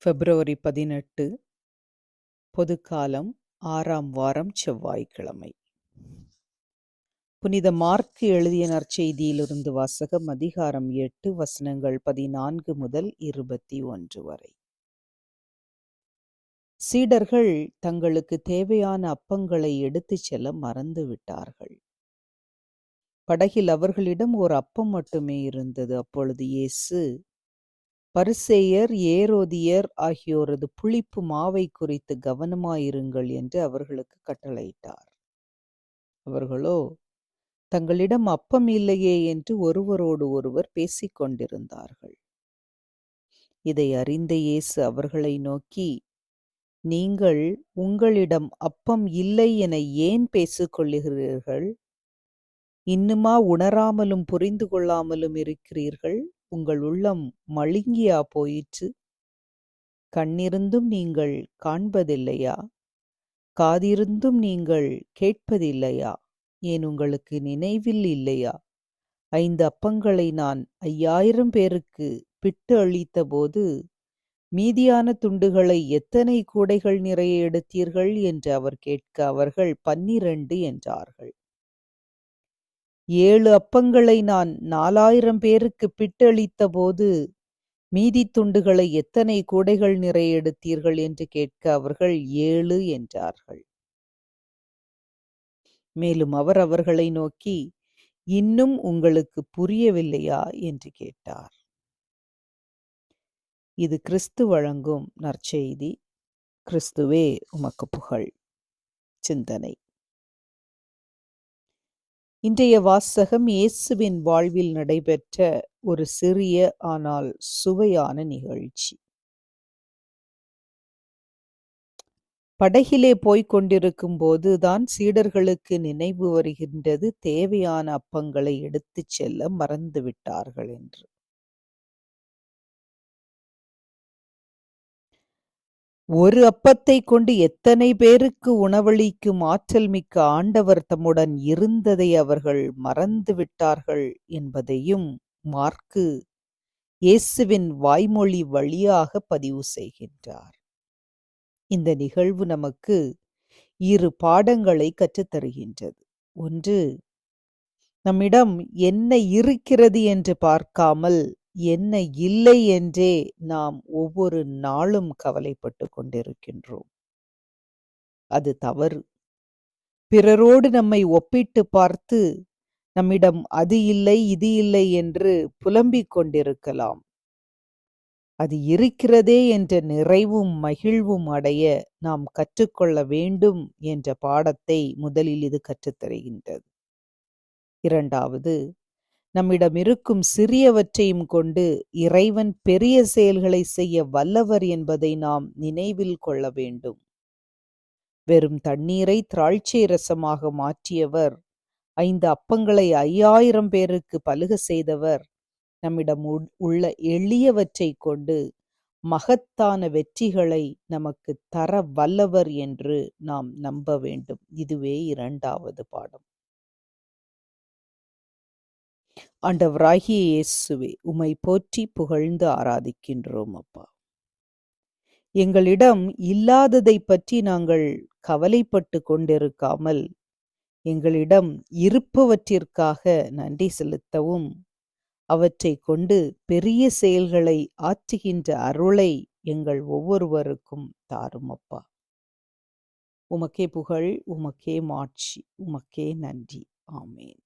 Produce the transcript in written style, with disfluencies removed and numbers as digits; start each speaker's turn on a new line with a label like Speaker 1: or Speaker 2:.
Speaker 1: பிப்ரவரி 18 பொதுக்காலம் 6ஆம் வாரம் செவ்வாய்க்கிழமை. புனித மார்க்கு எழுதிய நற்செய்தியிலிருந்து வாசகம். அதிகாரம் 8 வசனங்கள் 14 முதல் 21 வரை. சீடர்கள் தங்களுக்கு தேவையான அப்பங்களை எடுத்துச் செல்ல மறந்து விட்டார்கள். படகில் அவர்களிடம் ஒரு அப்பம் மட்டுமே இருந்தது. அப்பொழுது இயேசு பரிசேயர், ஏரோதியர் ஆகியோரது புளிப்பு மாவை குறித்து கவனமாயிருங்கள் என்று அவர்களுக்கு கட்டளையிட்டார். அவர்களோ தங்களிடம் அப்பம் இல்லையே என்று ஒருவரோடு ஒருவர் பேசிக் கொண்டிருந்தார்கள். இதை அறிந்த இயேசு அவர்களை நோக்கி, நீங்கள் உங்களிடம் அப்பம் இல்லை என ஏன் பேசிக்கொள்ளுகிறீர்கள்? இன்னுமா உணராமலும் புரிந்து கொள்ளாமலும் இருக்கிறீர்கள்? உங்கள் உள்ளம் மழுங்கியா போயிற்று? கண்ணிருந்தும் நீங்கள் காண்பதில்லையா? காதிருந்தும் நீங்கள் கேட்பதில்லையா? ஏன் உங்களுக்கு நினைவில் இல்லையா? 5 அப்பங்களை நான் 5000 பேருக்கு பிட்டு அளித்தபோது மீதியான துண்டுகளை எத்தனை கூடைகள் நிறைய எடுத்தீர்கள் என்று அவர் கேட்க, அவர்கள் 12 என்றார்கள். 7 அப்பங்களை நான் 4000 பேருக்கு பிட்டளித்த போது மீதி துண்டுகளை எத்தனை கூடைகள் நிறைய எடுத்தீர்கள் என்று கேட்க, அவர்கள் 7 என்றார்கள். மேலும் அவர் அவர்களை நோக்கி, இன்னும் உங்களுக்கு புரியவில்லையா என்று கேட்டார். இது கிறிஸ்து வழங்கும் நற்செய்தி. கிறிஸ்துவே உமக்கு புகழ். சிந்தனை. இன்றைய வாசகம் இயேசுவின் வாழ்வில் நடைபெற்ற ஒரு சிறிய ஆனால் சுவையான நிகழ்ச்சி. படகிலே போய்க் கொண்டிருக்கும் போதுதான் சீடர்களுக்கு நினைவு வருகின்றது, தேவையான அப்பங்களை எடுத்துச் செல்ல மறந்துவிட்டார்கள் என்று. ஒரு அப்பத்தை கொண்டு எத்தனை பேருக்கு உணவளிக்கும் ஆற்றல் மிக்க ஆண்டவர் தம்முடன் இருந்ததை அவர்கள் மறந்துவிட்டார்கள் என்பதையும் மார்க்கு இயேசுவின் வாய்மொழி வழியாக பதிவு செய்கின்றார். இந்த நிகழ்வு நமக்கு 2 பாடங்களை கற்றுத்தருகின்றது. ஒன்று, நம்மிடம் என்ன இருக்கிறது என்று பார்க்காமல் என்ன இல்லை என்றே நாம் ஒவ்வொரு நாளும் கவலைப்பட்டு கொண்டிருக்கின்றோம். அது தவறு. பிறரோடு நம்மை ஒப்பிட்டு பார்த்து நம்மிடம் அது இல்லை இது இல்லை என்று புலம்பிக் கொண்டிருக்கலாம். அது இருக்கிறதே என்ற நிறைவும் மகிழ்வும் அடைய நாம் கற்றுக்கொள்ள வேண்டும் என்ற பாடத்தை முதலில் இது கற்றுத்தருகின்றது. இரண்டாவது, நம்மிடம் இருக்கும் சிறியவற்றையும் கொண்டு இறைவன் பெரிய செயல்களை செய்ய வல்லவர் என்பதை நாம் நினைவில் கொள்ள வேண்டும். வெறும் தண்ணீரை திராட்சை ரசமாக மாற்றியவர், 5 அப்பங்களை 5000 பேருக்கு பலுக செய்தவர், நம்மிடம் உள்ள எளியவற்றை கொண்டு மகத்தான வெற்றிகளை நமக்கு தர வல்லவர் என்று நாம் நம்ப வேண்டும். இதுவே 2வது பாடம். ஆண்டவராகிய இயேசுவே, உம்மை போற்றி புகழ்ந்து ஆராதிக்கின்றோம் அப்பா. எங்களிடம் இல்லாததை பற்றி நாங்கள் கவலைப்பட்டு கொண்டிருக்காமல், எங்களிடம் இருப்பவற்றிற்காக நன்றி செலுத்தவும், அவற்றை கொண்டு பெரிய செயல்களை ஆற்றுகின்ற அருளை எங்கள் ஒவ்வொருவருக்கும் தாரும் அப்பா. உமக்கே புகழ், உமக்கே மாட்சி, உமக்கே நன்றி. ஆமேன்.